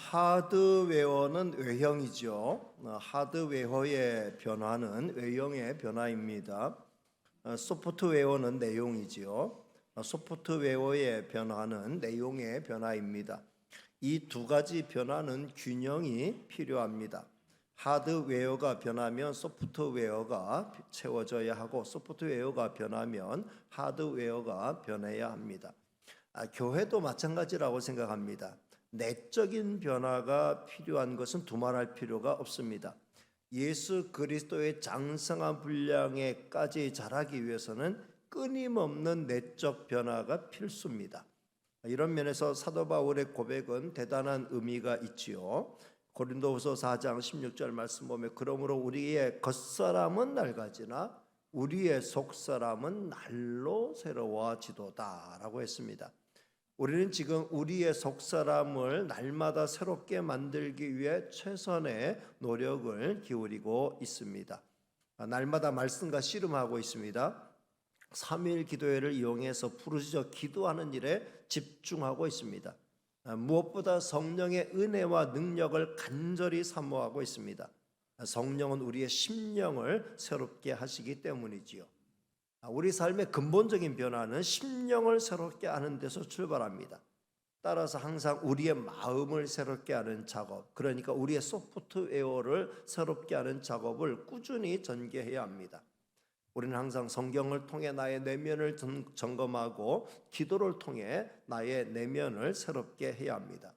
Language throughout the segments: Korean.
하드웨어는 외형이죠. 하드웨어의 변화는 외형의 변화입니다. 소프트웨어는 내용이지요. 소프트웨어의 변화는 내용의 변화입니다. 이 두 가지 변화는 균형이 필요합니다. 하드웨어가 변하면 소프트웨어가 채워져야 하고, 소프트웨어가 변하면 하드웨어가 변해야 합니다. 교회도 마찬가지라고 생각합니다. 내적인 변화가 필요한 것은 두말할 필요가 없습니다. 예수 그리스도의 장성한 분량에까지 자라기 위해서는 끊임없는 내적 변화가 필수입니다. 이런 면에서 사도 바울의 고백은 대단한 의미가 있지요. 고린도후서 4장 16절 말씀 보면, 그러므로 우리의 겉사람은 낡아지나 우리의 속사람은 날로 새로워지도다 라고 했습니다. 우리는 지금 우리의 속사람을 날마다 새롭게 만들기 위해 최선의 노력을 기울이고 있습니다. 날마다 말씀과 씨름하고 있습니다. 3일 기도회를 이용해서 부르짖어 기도하는 일에 집중하고 있습니다. 무엇보다 성령의 은혜와 능력을 간절히 사모하고 있습니다. 성령은 우리의 심령을 새롭게 하시기 때문이지요. 우리 삶의 근본적인 변화는 심령을 새롭게 하는 데서 출발합니다. 따라서 항상 우리의 마음을 새롭게 하는 작업, 그러니까 우리의 소프트웨어를 새롭게 하는 작업을 꾸준히 전개해야 합니다. 우리는 항상 성경을 통해 나의 내면을 점검하고 기도를 통해 나의 내면을 새롭게 해야 합니다.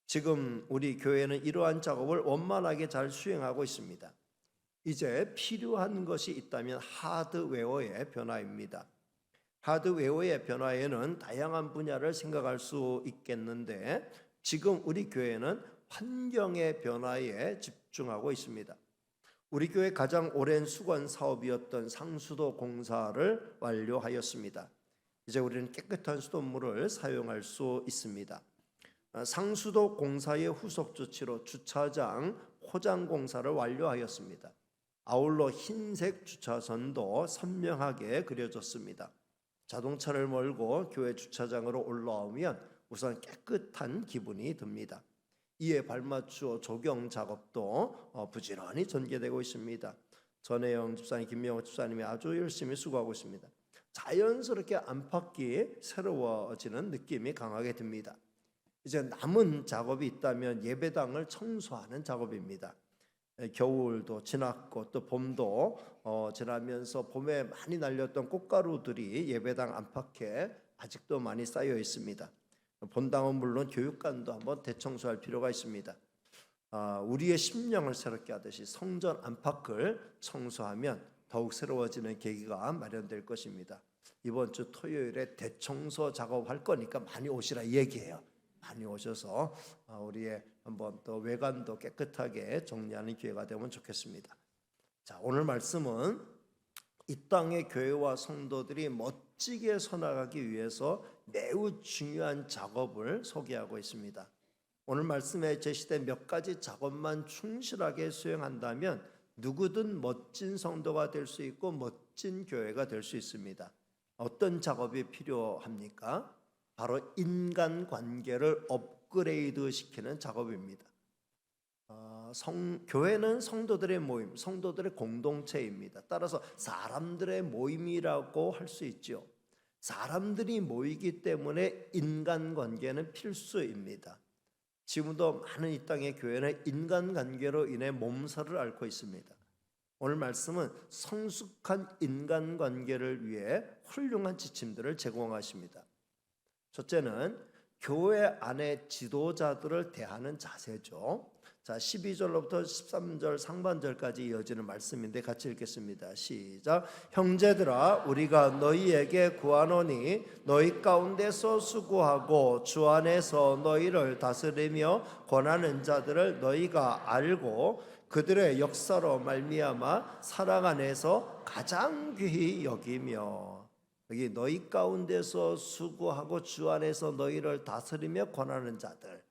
지금 우리 교회는 이러한 작업을 원만하게 잘 수행하고 있습니다. 이제 필요한 것이 있다면 하드웨어의 변화입니다. 하드웨어의 변화에는 다양한 분야를 생각할 수 있겠는데, 지금 우리 교회는 환경의 변화에 집중하고 있습니다. 우리 교회 가장 오랜 수건 사업이었던 상수도 공사를 완료하였습니다. 이제 우리는 깨끗한 수돗물을 사용할 수 있습니다. 상수도 공사의 후속 조치로 주차장 포장 공사를 완료하였습니다. 아울러 흰색 주차선도 선명하게 그려졌습니다. 자동차를 몰고 교회 주차장으로 올라오면 우선 깨끗한 기분이 듭니다. 이에 발맞추어 조경 작업도 부지런히 전개되고 있습니다. 전혜영 집사님, 김명호 집사님이 아주 열심히 수고하고 있습니다. 자연스럽게 안팎이 새로워지는 느낌이 강하게 듭니다. 이제 남은 작업이 있다면 예배당을 청소하는 작업입니다. 겨울도 지났고 또 봄도 지나면서 봄에 많이 날렸던 꽃가루들이 예배당 안팎에 아직도 많이 쌓여 있습니다. 본당은 물론 교육관도 한번 대청소할 필요가 있습니다. 우리의 심령을 새롭게 하듯이 성전 안팎을 청소하면 더욱 새로워지는 계기가 마련될 것입니다. 이번 주 토요일에 대청소 작업할 거니까 많이 오시라 얘기해요. 많이 오셔서 우리의 한번 또 외관도 깨끗하게 정리하는 기회가 되면 좋겠습니다. 자, 오늘 말씀은 이 땅의 교회와 성도들이 멋지게 서나가기 위해서 매우 중요한 작업을 소개하고 있습니다. 오늘 말씀에 제시된 몇 가지 작업만 충실하게 수행한다면 누구든 멋진 성도가 될 수 있고 멋진 교회가 될 수 있습니다. 어떤 작업이 필요합니까? 바로 인간관계를 업그레이드 시키는 작업입니다. 교회는 성도들의 모임, 성도들의 공동체입니다. 따라서 사람들의 모임이라고 할 수 있죠. 사람들이 모이기 때문에 인간관계는 필수입니다. 지금도 많은 이 땅의 교회는 인간관계로 인해 몸살을 앓고 있습니다. 오늘 말씀은 성숙한 인간관계를 위해 훌륭한 지침들을 제공하십니다. 첫째는 교회 안의 지도자들을 대하는 자세죠. 자, 12절로부터 13절 상반절까지 이어지는 말씀인데 같이 읽겠습니다. 시작. 형제들아, 우리가 너희에게 구하노니 너희 가운데서 수고하고 주 안에서 너희를 다스리며 권하는 자들을 너희가 알고 그들의 역사로 말미암아 사랑 안에서 가장 귀히 여기며. 여기 너희 가운데서 수고하고 주 안에서 너희를 다스리며 권하는 자들,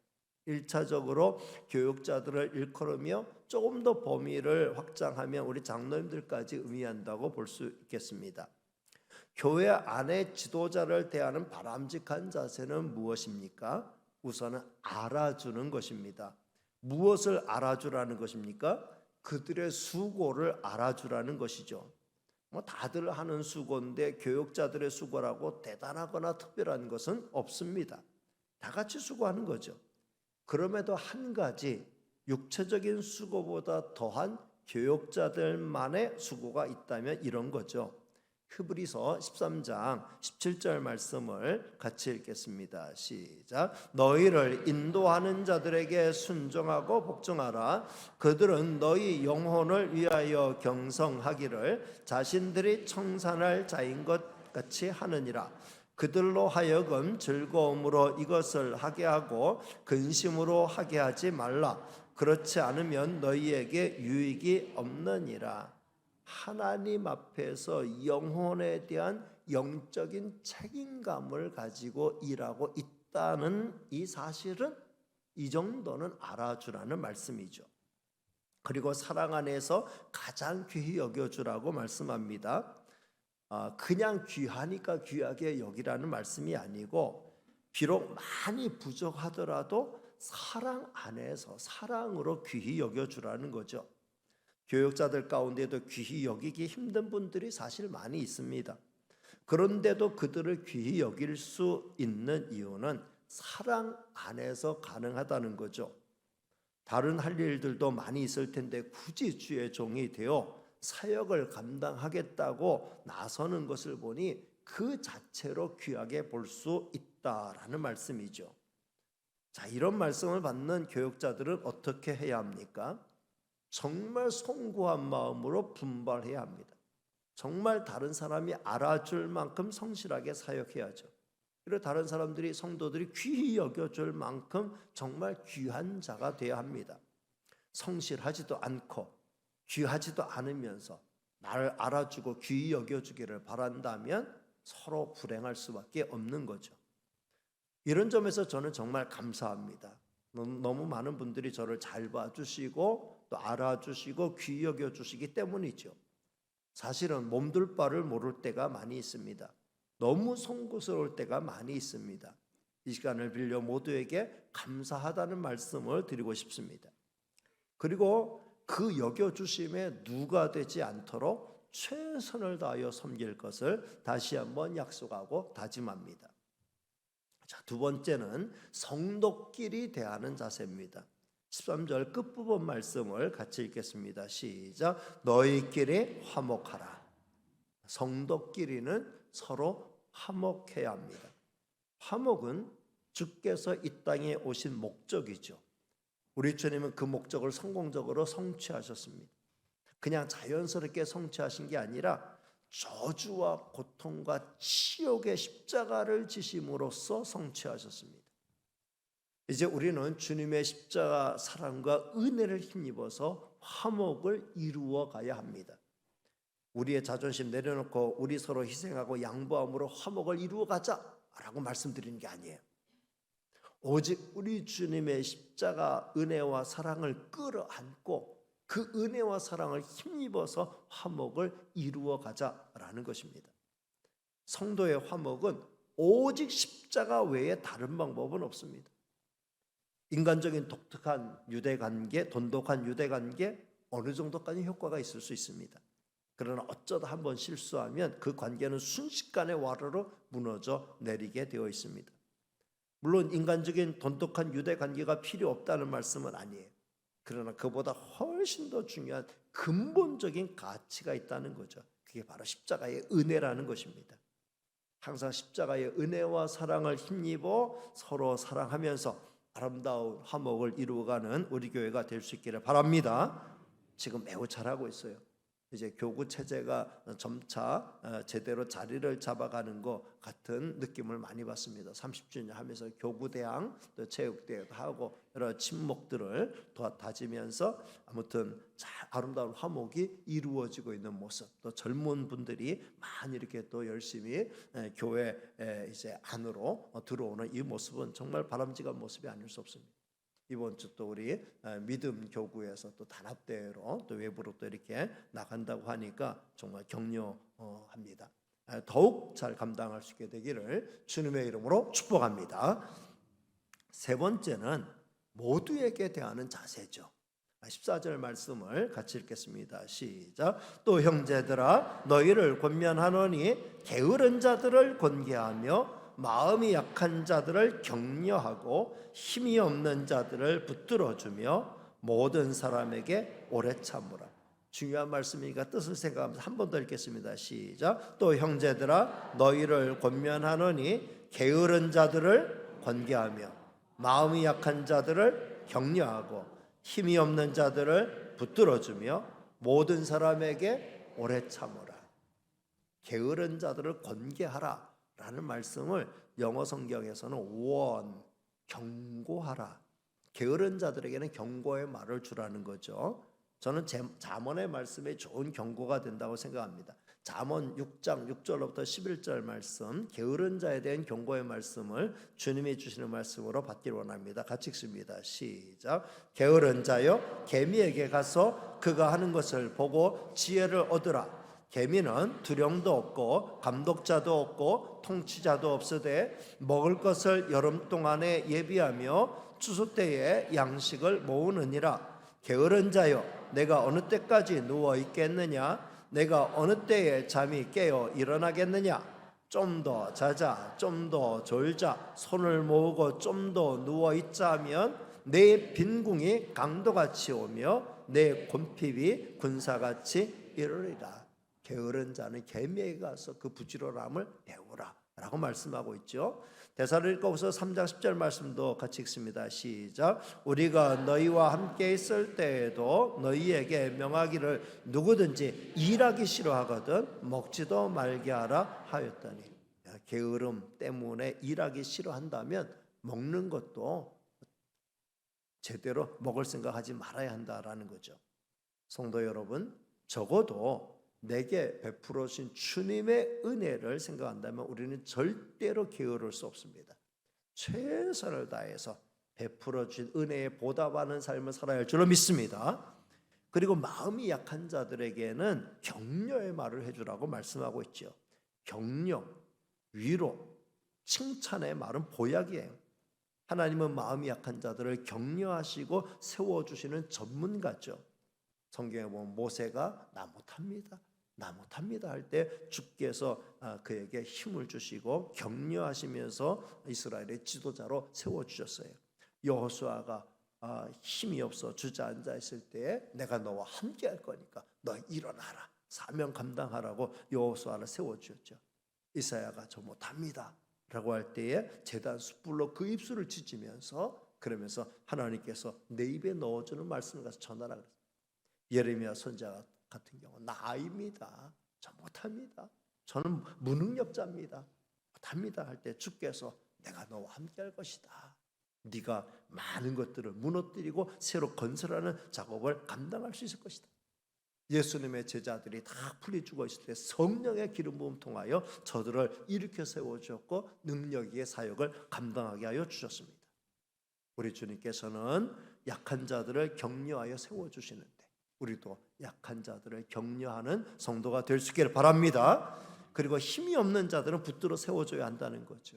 1차적으로 교육자들을 일컬으며 조금 더 범위를 확장하면 우리 장로님들까지 의미한다고 볼 수 있겠습니다. 교회 안에 지도자를 대하는 바람직한 자세는 무엇입니까? 우선은 알아주는 것입니다. 무엇을 알아주라는 것입니까? 그들의 수고를 알아주라는 것이죠. 다들 하는 수고인데 교육자들의 수고라고 대단하거나 특별한 것은 없습니다. 다 같이 수고하는 거죠. 그럼에도 한 가지 육체적인 수고보다 더한 교육자들만의 수고가 있다면 이런 거죠. 히브리서 13장 17절 말씀을 같이 읽겠습니다. 시작. 너희를 인도하는 자들에게 순종하고 복종하라. 그들은 너희 영혼을 위하여 경성하기를 자신들이 청산할 자인 것 같이 하느니라. 그들로 하여금 즐거움으로 이것을 하게 하고 근심으로 하게 하지 말라. 그렇지 않으면 너희에게 유익이 없느니라. 하나님 앞에서 영혼에 대한 영적인 책임감을 가지고 일하고 있다는 이 사실은 이 정도는 알아주라는 말씀이죠. 그리고 사랑 안에서 가장 귀히 여겨주라고 말씀합니다. 그냥 귀하니까 귀하게 여기라는 말씀이 아니고 비록 많이 부족하더라도 사랑 안에서 사랑으로 귀히 여겨주라는 거죠. 교육자들 가운데도 귀히 여기기 힘든 분들이 사실 많이 있습니다. 그런데도 그들을 귀히 여길 수 있는 이유는 사랑 안에서 가능하다는 거죠. 다른 할 일들도 많이 있을 텐데 굳이 주의 종이 되어 사역을 감당하겠다고 나서는 것을 보니 그 자체로 귀하게 볼 수 있다라는 말씀이죠. 자, 이런 말씀을 받는 교육자들은 어떻게 해야 합니까? 정말 송구한 마음으로 분발해야 합니다. 정말 다른 사람이 알아줄 만큼 성실하게 사역해야죠. 그리고 다른 사람들이 성도들이 귀히 여겨줄 만큼 정말 귀한 자가 되어야 합니다. 성실하지도 않고 귀하지도 않으면서 나를 알아주고 귀히 여겨주기를 바란다면 서로 불행할 수밖에 없는 거죠. 이런 점에서 저는 정말 감사합니다. 너무 많은 분들이 저를 잘 봐주시고 또 알아주시고 귀히 여겨주시기 때문이죠. 사실은 몸둘 바를 모를 때가 많이 있습니다. 너무 송구스러울 때가 많이 있습니다. 이 시간을 빌려 모두에게 감사하다는 말씀을 드리고 싶습니다. 그리고 그 여겨주심에 누가 되지 않도록 최선을 다하여 섬길 것을 다시 한번 약속하고 다짐합니다. 자, 두 번째는 성도끼리 대하는 자세입니다. 13절 끝부분 말씀을 같이 읽겠습니다. 시작. 너희끼리 화목하라. 성도끼리는 서로 화목해야 합니다. 화목은 주께서 이 땅에 오신 목적이죠. 우리 주님은 그 목적을 성공적으로 성취하셨습니다. 그냥 자연스럽게 성취하신 게 아니라 저주와 고통과 치욕의 십자가를 지심으로써 성취하셨습니다. 이제 우리는 주님의 십자가 사랑과 은혜를 힘입어서 화목을 이루어 가야 합니다. 우리의 자존심 내려놓고 우리 서로 희생하고 양보함으로 화목을 이루어 가자라고 말씀드리는 게 아니에요. 오직 우리 주님의 십자가 은혜와 사랑을 끌어안고 그 은혜와 사랑을 힘입어서 화목을 이루어 가자라는 것입니다. 성도의 화목은 오직 십자가 외에 다른 방법은 없습니다. 인간적인 독특한 유대관계, 돈독한 유대관계 어느 정도까지 효과가 있을 수 있습니다. 그러나 어쩌다 한번 실수하면 그 관계는 순식간에 와르르 무너져 내리게 되어 있습니다. 물론 인간적인 돈독한 유대관계가 필요 없다는 말씀은 아니에요. 그러나 그보다 훨씬 더 중요한 근본적인 가치가 있다는 거죠. 그게 바로 십자가의 은혜라는 것입니다. 항상 십자가의 은혜와 사랑을 힘입어 서로 사랑하면서 아름다운 화목을 이루어가는 우리 교회가 될 수 있기를 바랍니다. 지금 매우 잘하고 있어요. 이제 교구 체제가 점차 제대로 자리를 잡아가는 것 같은 느낌을 많이 받습니다. 30주년 하면서 교구대항 또 체육대회도 하고 여러 친목들을 다지면서 아무튼 잘 아름다운 화목이 이루어지고 있는 모습, 또 젊은 분들이 많이 이렇게 또 열심히 교회 이제 안으로 들어오는 이 모습은 정말 바람직한 모습이 아닐 수 없습니다. 이번 주 또 우리 믿음 교구에서 또 단합대회로 또 외부로 또 이렇게 나간다고 하니까 정말 격려합니다. 더욱 잘 감당할 수 있게 되기를 주님의 이름으로 축복합니다. 세 번째는 모두에게 대하는 자세죠. 14절 말씀을 같이 읽겠습니다. 시작. 또 형제들아 너희를 권면하노니 게으른 자들을 권계하며 마음이 약한 자들을 격려하고 힘이 없는 자들을 붙들어주며 모든 사람에게 오래 참으라. 중요한 말씀이니까 뜻을 생각하면서 한 번 더 읽겠습니다. 시작. 또 형제들아 너희를 권면하노니 게으른 자들을 권계하며 마음이 약한 자들을 격려하고 힘이 없는 자들을 붙들어주며 모든 사람에게 오래 참으라. 게으른 자들을 권계하라 라는 말씀을 영어 성경에서는 warn, 경고하라. 게으른 자들에게는 경고의 말을 주라는 거죠. 저는 잠언의 말씀에 좋은 경고가 된다고 생각합니다. 잠언 6장 6절로부터 11절 말씀, 게으른 자에 대한 경고의 말씀을 주님이 주시는 말씀으로 받기를 원합니다. 같이 읽습니다. 시작. 게으른 자여 개미에게 가서 그가 하는 것을 보고 지혜를 얻으라. 개미는 두령도 없고 감독자도 없고 통치자도 없으되 먹을 것을 여름 동안에 예비하며 추수 때에 양식을 모으느니라. 게으른 자여 내가 어느 때까지 누워 있겠느냐? 내가 어느 때에 잠이 깨어 일어나겠느냐? 좀 더 자자, 좀 더 졸자, 손을 모으고 좀 더 누워 있자 하면 내 빈궁이 강도같이 오며 내 곤핍이 군사같이 이르리라. 게으른 자는 개미에게 가서 그 부지런함을 배우라 라고 말씀하고 있죠. 데살로니가후서 3장 10절 말씀도 같이 읽습니다. 시작. 우리가 너희와 함께 있을 때에도 너희에게 명하기를 누구든지 일하기 싫어하거든 먹지도 말게 하라 하였더니, 게으름 때문에 일하기 싫어한다면 먹는 것도 제대로 먹을 생각하지 말아야 한다라는 거죠. 성도 여러분, 적어도 내게 베풀어 주신 주님의 은혜를 생각한다면 우리는 절대로 게으를 수 없습니다. 최선을 다해서 베풀어 주신 은혜에 보답하는 삶을 살아야 할 줄로 믿습니다. 그리고 마음이 약한 자들에게는 격려의 말을 해주라고 말씀하고 있죠. 격려, 위로, 칭찬의 말은 보약이에요. 하나님은 마음이 약한 자들을 격려하시고 세워주시는 전문가죠. 성경에 보면 모세가 나 못합니다 할 때 주께서 그에게 힘을 주시고 격려하시면서 이스라엘의 지도자로 세워주셨어요. 여호수아가 힘이 없어 주저앉아 있을 때 내가 너와 함께 할 거니까 너 일어나라, 사명 감당하라고 여호수아를 세워주셨죠. 이사야가 저 못합니다 라고 할 때에 제단 숯불로 그 입술을 찢으면서 그러면서 하나님께서 내 입에 넣어주는 말씀을 가서 전하라 그랬어요. 예레미야 선지자 같은 경우 나 아입니다, 저 못합니다, 저는 무능력자입니다, 못합니다 할 때 주께서 내가 너와 함께 할 것이다, 네가 많은 것들을 무너뜨리고 새로 건설하는 작업을 감당할 수 있을 것이다. 예수님의 제자들이 다 풀이 죽어 있을 때 성령의 기름 부음 통하여 저들을 일으켜 세워주셨고 능력 있게 사역을 감당하게 하여 주셨습니다. 우리 주님께서는 약한 자들을 격려하여 세워주시는데 우리도 약한 자들을 격려하는 성도가 될 수 있기를 바랍니다. 그리고 힘이 없는 자들은 붙들어 세워줘야 한다는 거죠.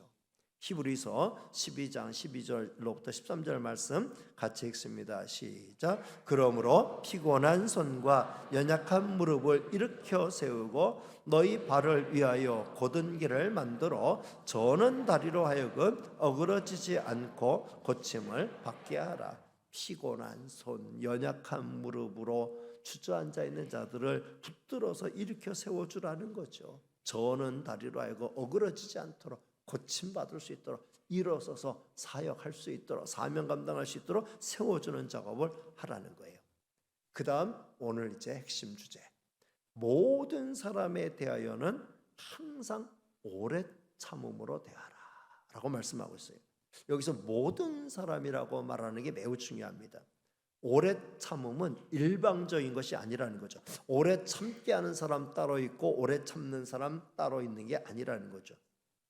히브리서 12장 12절로부터 13절 말씀 같이 읽습니다. 시작. 그러므로 피곤한 손과 연약한 무릎을 일으켜 세우고 너희 발을 위하여 곧은 길을 만들어 저는 다리로 하여금 어그러지지 않고 고침을 받게 하라. 피곤한 손, 연약한 무릎으로 주저앉아 있는 자들을 붙들어서 일으켜 세워주라는 거죠. 저는 다리로 하여금 어그러지지 않도록 고침받을 수 있도록 일어서서 사역할 수 있도록 사명 감당할 수 있도록 세워주는 작업을 하라는 거예요. 그 다음 오늘 이제 핵심 주제, 모든 사람에 대하여는 항상 오래 참음으로 대하라 라고 말씀하고 있어요. 여기서 모든 사람이라고 말하는 게 매우 중요합니다. 오래 참음은 일방적인 것이 아니라는 거죠. 오래 참게 하는 사람 따로 있고 오래 참는 사람 따로 있는 게 아니라는 거죠.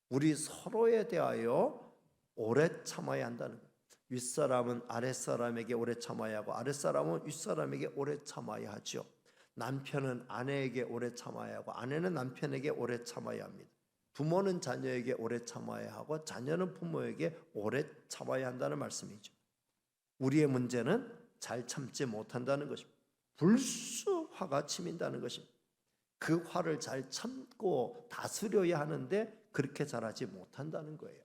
우리 서로에 대하여 오래 참아야 한다는 거예요. 윗사람은 아랫사람에게 오래 참아야 하고 아랫사람은 윗사람에게 오래 참아야 하죠. 남편은 아내에게 오래 참아야 하고 아내는 남편에게 오래 참아야 합니다. 부모는 자녀에게 오래 참아야 하고 자녀는 부모에게 오래 참아야 한다는 말씀이죠. 우리의 문제는 잘 참지 못한다는 것입니다. 불수 화가 치민다는 것입니다. 그 화를 잘 참고 다스려야 하는데 그렇게 잘하지 못한다는 거예요.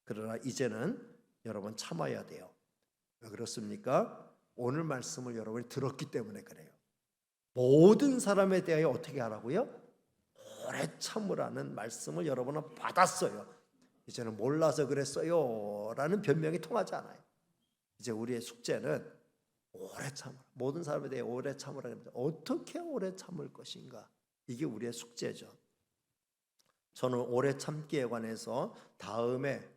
그러나 이제는 여러분 참아야 돼요. 왜 그렇습니까? 오늘 말씀을 여러분이 들었기 때문에 그래요. 모든 사람에 대하여 어떻게 하라고요? 오래 참으라는 말씀을 여러분은 받았어요. 이제는 몰라서 그랬어요 라는 변명이 통하지 않아요. 이제 우리의 숙제는 오래 참으라. 모든 사람에 대해 오래 참으라. 어떻게 오래 참을 것인가? 이게 우리의 숙제죠. 저는 오래 참기에 관해서 다음에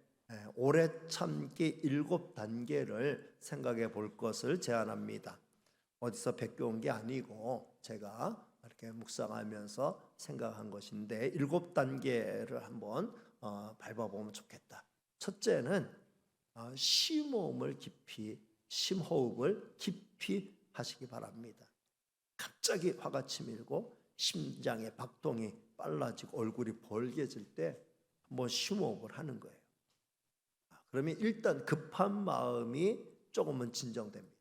오래 참기 7단계를 생각해 볼 것을 제안합니다. 어디서 베껴온 게 아니고 제가 이렇게 묵상하면서 생각한 것인데 7단계를 한번 밟아보면 좋겠다. 첫째는 심호흡을 깊이 하시기 바랍니다. 갑자기 화가 치밀고 심장의 박동이 빨라지고 얼굴이 벌개질 때 한번 심호흡을 하는 거예요. 그러면 일단 급한 마음이 조금은 진정됩니다.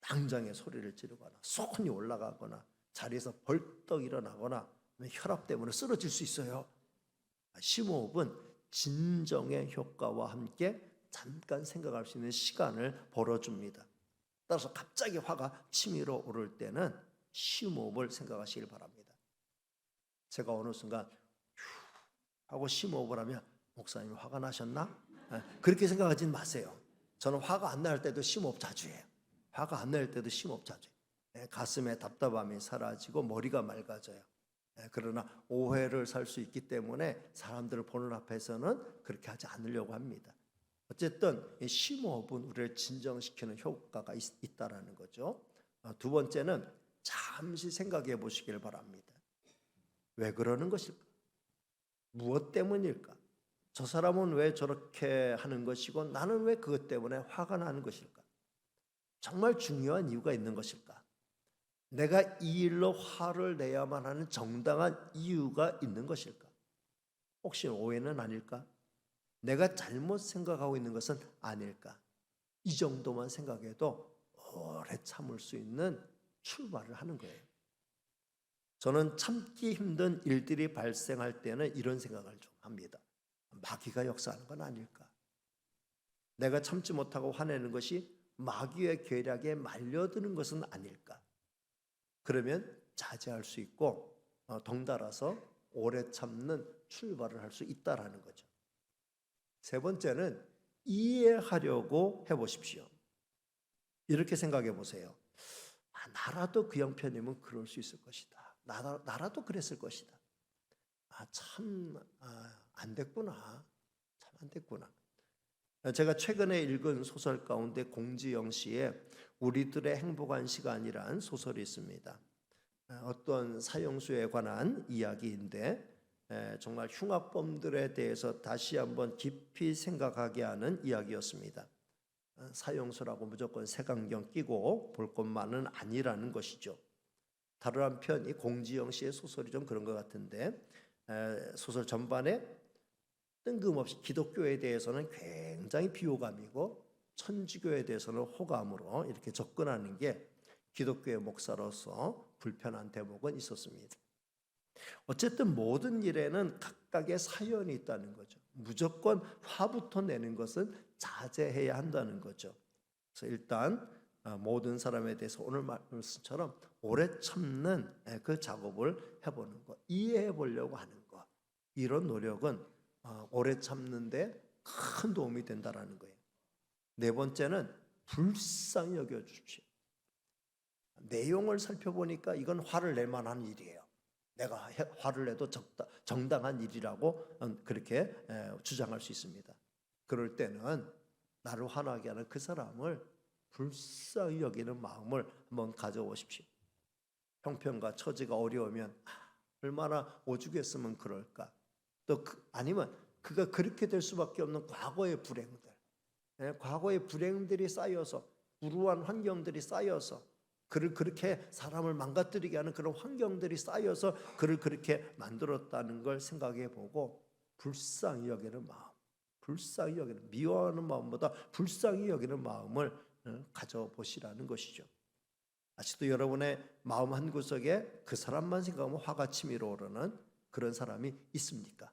당장에 소리를 지르거나 손이 올라가거나 자리에서 벌떡 일어나거나 혈압 때문에 쓰러질 수 있어요. 심호흡은 진정의 효과와 함께 잠깐 생각할 수 있는 시간을 벌어줍니다. 따라서 갑자기 화가 치밀어 오를 때는 심호흡을 생각하시길 바랍니다. 제가 어느 순간 휴 하고 심호흡을 하면 목사님 화가 나셨나? 그렇게 생각하지 마세요. 저는 화가 안 날 때도 심호흡 자주 해요. 화가 안 날 때도 심호흡 자주 해요. 가슴에 답답함이 사라지고 머리가 맑아져요. 그러나 오해를 살 수 있기 때문에 사람들을 보는 앞에서는 그렇게 하지 않으려고 합니다. 어쨌든 심호흡은 우리를 진정시키는 효과가 있다라는 거죠. 두 번째는 잠시 생각해 보시길 바랍니다. 왜 그러는 것일까? 무엇 때문일까? 저 사람은 왜 저렇게 하는 것이고 나는 왜 그것 때문에 화가 나는 것일까? 정말 중요한 이유가 있는 것일까? 내가 이 일로 화를 내야만 하는 정당한 이유가 있는 것일까? 혹시 오해는 아닐까? 내가 잘못 생각하고 있는 것은 아닐까? 이 정도만 생각해도 오래 참을 수 있는 출발을 하는 거예요. 저는 참기 힘든 일들이 발생할 때는 이런 생각을 좀 합니다. 마귀가 역사하는 건 아닐까? 내가 참지 못하고 화내는 것이 마귀의 계략에 말려드는 것은 아닐까? 그러면 자제할 수 있고 덩달아서 오래 참는 출발을 할 수 있다라는 거죠. 세 번째는 이해하려고 해보십시오. 이렇게 생각해 보세요. 나라도 그 형편이면 그럴 수 있을 것이다. 나라도 그랬을 것이다. 참 안 됐구나. 참 안 됐구나. 제가 최근에 읽은 소설 가운데 공지영 씨의 우리들의 행복한 시간이란 소설이 있습니다. 어떤 사형수에 관한 이야기인데 정말 흉악범들에 대해서 다시 한번 깊이 생각하게 하는 이야기였습니다. 사형수라고 무조건 색안경 끼고 볼 것만은 아니라는 것이죠. 다른 한편 이 공지영 씨의 소설이 좀 그런 것 같은데 소설 전반에 뜬금없이 기독교에 대해서는 굉장히 비호감이고 천주교에 대해서는 호감으로 이렇게 접근하는 게 기독교의 목사로서 불편한 대목은 있었습니다. 어쨌든 모든 일에는 각각의 사연이 있다는 거죠. 무조건 화부터 내는 것은 자제해야 한다는 거죠. 그래서 일단 모든 사람에 대해서 오늘 말씀처럼 오래 참는 그 작업을 해보는 것, 이해해 보려고 하는 것, 이런 노력은 오래 참는데 큰 도움이 된다라는 거예요. 네 번째는 불쌍히 여겨주십시오. 내용을 살펴보니까 이건 화를 낼 만한 일이에요. 내가 화를 내도 정당한 일이라고 그렇게 주장할 수 있습니다. 그럴 때는 나를 화나게 하는 그 사람을 불쌍히 여기는 마음을 한번 가져보십시오. 형편과 처지가 어려우면 얼마나 오죽했으면 그럴까. 또 아니면 그가 그렇게 될 수밖에 없는 과거의 불행들, 과거의 불행들이 쌓여서 불우한 환경들이 쌓여서 그를 그렇게 사람을 망가뜨리게 하는 그런 환경들이 쌓여서 그를 그렇게 만들었다는 걸 생각해 보고 불쌍히 여기는 마음, 불쌍히 여기는, 미워하는 마음보다 불쌍히 여기는 마음을 가져보시라는 것이죠. 아직도 여러분의 마음 한구석에 그 사람만 생각하면 화가 치밀어 오르는 그런 사람이 있습니까?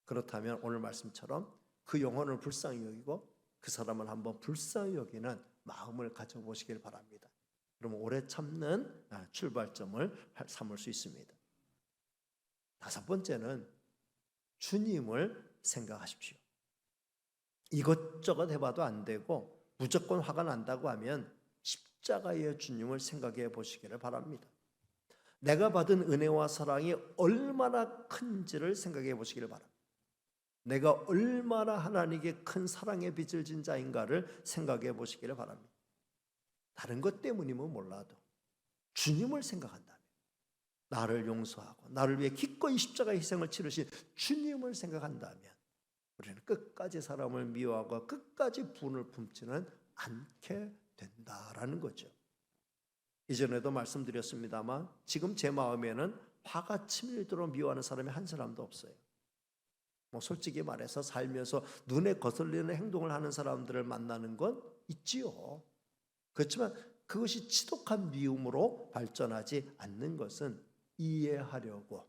그렇다면 오늘 말씀처럼 그 영혼을 불쌍히 여기고 그 사람을 한번 불쌍히 여기는 마음을 가져보시길 바랍니다. 그러면 오래 참는 출발점을 삼을 수 있습니다. 다섯 번째는 주님을 생각하십시오. 이것저것 해봐도 안 되고 무조건 화가 난다고 하면 십자가의 주님을 생각해 보시기를 바랍니다. 내가 받은 은혜와 사랑이 얼마나 큰지를 생각해 보시기를 바랍니다. 내가 얼마나 하나님께 큰 사랑의 빚을 진 자인가를 생각해 보시기를 바랍니다. 다른 것 때문이면 몰라도 주님을 생각한다면, 나를 용서하고 나를 위해 기꺼이 십자가의 희생을 치르신 주님을 생각한다면 우리는 끝까지 사람을 미워하고 끝까지 분을 품지는 않게 된다라는 거죠. 이전에도 말씀드렸습니다만 지금 제 마음에는 화가 치밀도록 미워하는 사람이 한 사람도 없어요. 솔직히 말해서 살면서 눈에 거슬리는 행동을 하는 사람들을 만나는 건 있지요. 그렇지만 그것이 지독한 미움으로 발전하지 않는 것은 이해하려고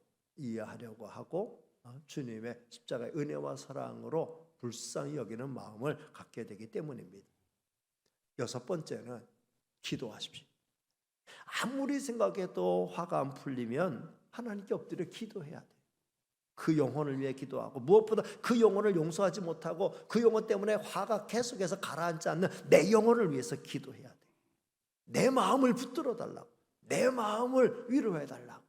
하고 주님의 십자가의 은혜와 사랑으로 불쌍히 여기는 마음을 갖게 되기 때문입니다. 여섯 번째는 기도하십시오. 아무리 생각해도 화가 안 풀리면 하나님께 엎드려 기도해야 돼요. 그 영혼을 위해 기도하고, 무엇보다 그 영혼을 용서하지 못하고 그 영혼 때문에 화가 계속해서 가라앉지 않는 내 영혼을 위해서 기도해야 돼요. 내 마음을 붙들어 달라고, 내 마음을 위로해 달라고,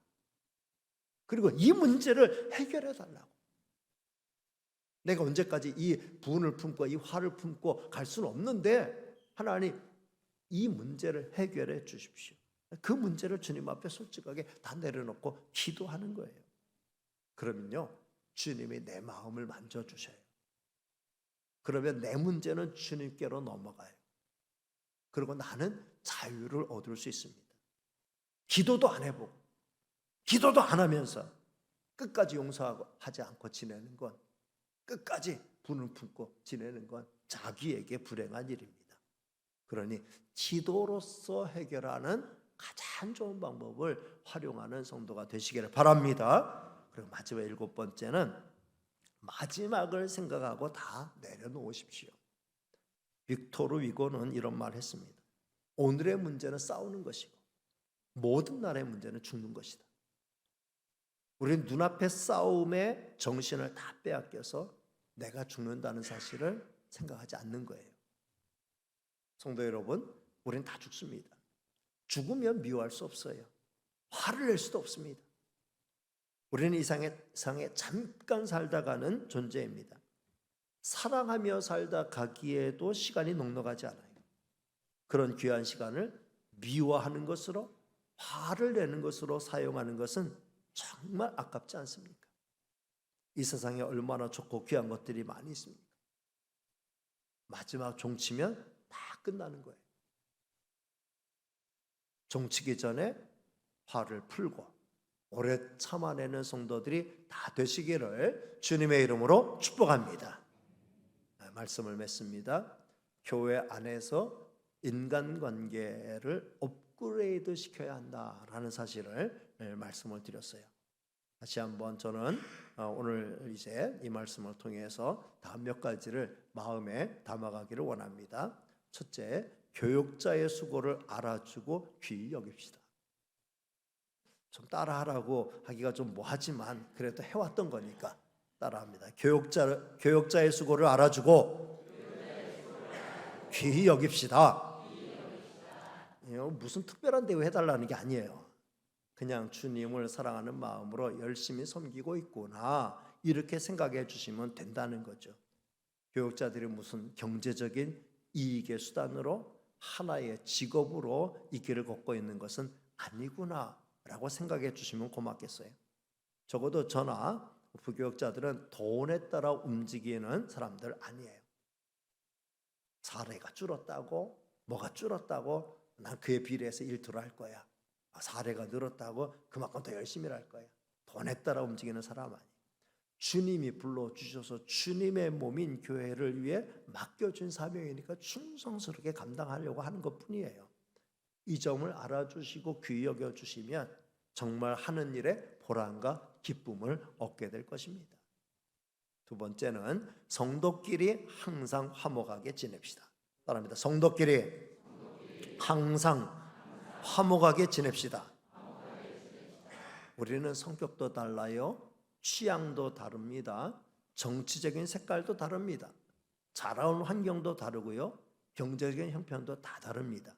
그리고 이 문제를 해결해 달라고. 내가 언제까지 이 분을 품고 이 화를 품고 갈 수는 없는데 하나님 이 문제를 해결해 주십시오. 그 문제를 주님 앞에 솔직하게 다 내려놓고 기도하는 거예요. 그러면요 주님이 내 마음을 만져주셔요. 그러면 내 문제는 주님께로 넘어가요. 그리고 나는 자유를 얻을 수 있습니다. 기도도 안 해보고 기도도 안 하면서 끝까지 용서하고 하지 않고 지내는 건, 끝까지 분을 품고 지내는 건 자기에게 불행한 일입니다. 그러니 기도로서 해결하는 가장 좋은 방법을 활용하는 성도가 되시기를 바랍니다. 그리고 마지막 일곱 번째는 마지막을 생각하고 다 내려놓으십시오. 빅토르 위고는 이런 말 했습니다. 오늘의 문제는 싸우는 것이고 모든 날의 문제는 죽는 것이다. 우리는 눈앞의 싸움에 정신을 다 빼앗겨서 내가 죽는다는 사실을 생각하지 않는 거예요. 성도 여러분, 우리는 다 죽습니다. 죽으면 미워할 수 없어요. 화를 낼 수도 없습니다. 우리는 이 상에 잠깐 살다 가는 존재입니다. 사랑하며 살다 가기에도 시간이 넉넉하지 않아요. 그런 귀한 시간을 미워하는 것으로, 화를 내는 것으로 사용하는 것은 정말 아깝지 않습니까? 이 세상에 얼마나 좋고 귀한 것들이 많이 있습니까? 마지막 종치면 다 끝나는 거예요. 종치기 전에 화를 풀고 오래 참아내는 성도들이 다 되시기를 주님의 이름으로 축복합니다. 말씀을 맺습니다. 교회 안에서 인간관계를 업그레이드 시켜야 한다라는 사실을 말씀을 드렸어요. 다시 한번 저는 오늘 이제 이 말씀을 통해서 다음 몇 가지를 마음에 담아가기를 원합니다. 첫째, 교육자의 수고를 알아주고 귀히 여깁시다. 좀 따라하라고 하기가 좀 뭐하지만 그래도 해왔던 거니까 따라합니다. 교육자의 수고를 알아주고 귀히 여깁시다. 무슨 특별한 대우 해달라는 게 아니에요. 그냥 주님을 사랑하는 마음으로 열심히 섬기고 있구나, 이렇게 생각해 주시면 된다는 거죠. 교육자들이 무슨 경제적인 이익의 수단으로 하나의 직업으로 이 길을 걷고 있는 것은 아니구나 라고 생각해 주시면 고맙겠어요. 적어도 저나 부교육자들은 돈에 따라 움직이는 사람들 아니에요. 사례가 줄었다고, 뭐가 줄었다고 난 그에 비례해서 일터를 할 거야. 사례가 늘었다고 그만큼 더 열심히 할 거야. 돈에 따라 움직이는 사람 아니에요. 주님이 불러주셔서 주님의 몸인 교회를 위해 맡겨준 사명이니까 충성스럽게 감당하려고 하는 것뿐이에요. 이 점을 알아주시고 귀히 여겨주시면 정말 하는 일에 보람과 기쁨을 얻게 될 것입니다. 두 번째는 성도끼리 항상 화목하게 지냅시다. 따라합니다. 성도끼리 항상 화목하게 지냅시다. 우리는 성격도 달라요. 취향도 다릅니다. 정치적인 색깔도 다릅니다. 자라온 환경도 다르고요. 경제적인 형편도 다 다릅니다.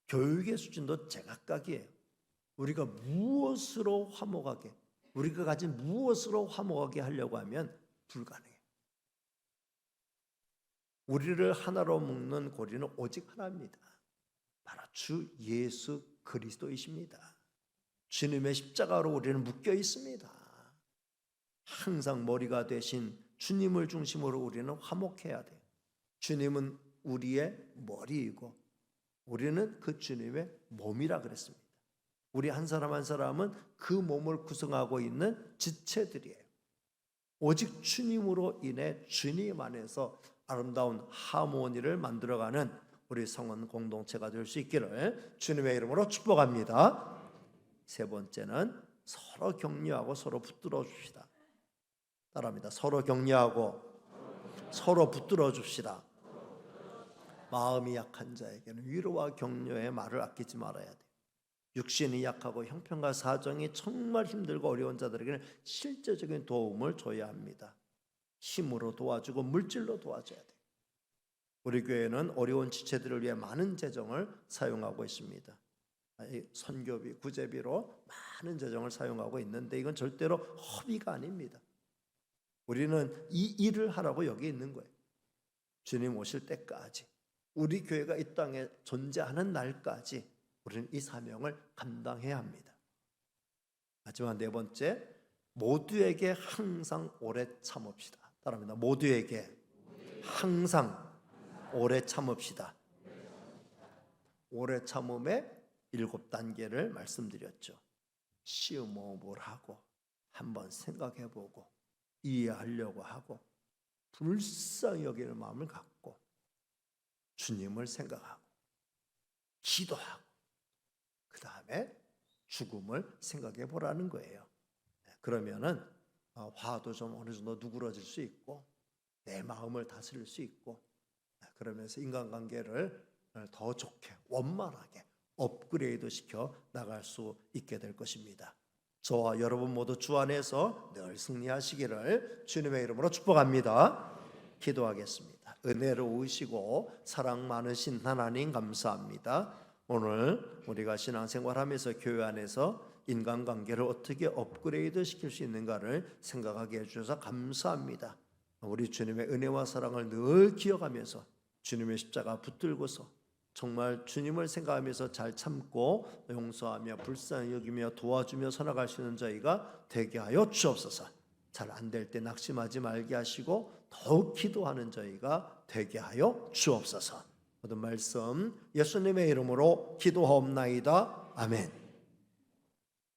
교육의 수준도 제각각이에요. 우리가 무엇으로 화목하게, 우리가 가진 무엇으로 화목하게 하려고 하면 불가능해요. 우리를 하나로 묶는 고리는 오직 하나입니다. 바로 주 예수 그리스도이십니다. 주님의 십자가로 우리는 묶여 있습니다. 항상 머리가 되신 주님을 중심으로 우리는 화목해야 돼요. 주님은 우리의 머리이고 우리는 그 주님의 몸이라 그랬습니다. 우리 한 사람 한 사람은 그 몸을 구성하고 있는 지체들이에요. 오직 주님으로 인해 주님 안에서 아름다운 하모니를 만들어가는 우리 성원 공동체가 될 수 있기를 주님의 이름으로 축복합니다. 세 번째는 서로 격려하고 서로 붙들어 줍시다. 따라합니다. 서로 격려하고 서로 붙들어 줍시다. 마음이 약한 자에게는 위로와 격려의 말을 아끼지 말아야 돼요. 육신이 약하고 형편과 사정이 정말 힘들고 어려운 자들에게는 실제적인 도움을 줘야 합니다. 힘으로 도와주고 물질로 도와줘야 돼요. 우리 교회는 어려운 지체들을 위해 많은 재정을 사용하고 있습니다. 선교비, 구제비로 많은 재정을 사용하고 있는데 이건 절대로 허비가 아닙니다. 우리는 이 일을 하라고 여기 있는 거예요. 주님 오실 때까지, 우리 교회가 이 땅에 존재하는 날까지 우리는 이 사명을 감당해야 합니다. 마지막 네 번째, 모두에게 항상 오래 참읍시다. 따라합니다. 모두에게 항상 오래 참읍시다. 오래 참음의 7단계를 말씀드렸죠. 시음호흡을 하고 한번 생각해보고 이해하려고 하고 불쌍히 여기는 마음을 갖고 주님을 생각하고 기도하고 그 다음에 죽음을 생각해 보라는 거예요. 그러면은 화도 좀 어느 정도 누그러질 수 있고 내 마음을 다스릴 수 있고 그러면서 인간관계를 더 좋게 원만하게 업그레이드 시켜 나갈 수 있게 될 것입니다. 저와 여러분 모두 주 안에서 늘 승리하시기를 주님의 이름으로 축복합니다. 기도하겠습니다. 은혜로우시고 사랑 많으신 하나님 감사합니다. 오늘 우리가 신앙생활하면서 교회 안에서 인간관계를 어떻게 업그레이드 시킬 수 있는가를 생각하게 해주셔서 감사합니다. 우리 주님의 은혜와 사랑을 늘 기억하면서 주님의 십자가 붙들고서 정말 주님을 생각하면서 잘 참고 용서하며 불쌍히 여기며 도와주며 살아갈 수 있는 저희가 되게 하여 주옵소서. 잘 안 될 때 낙심하지 말게 하시고 더욱 기도하는 저희가 되게 하여 주옵소서. 모든 말씀 예수님의 이름으로 기도하옵나이다. 아멘.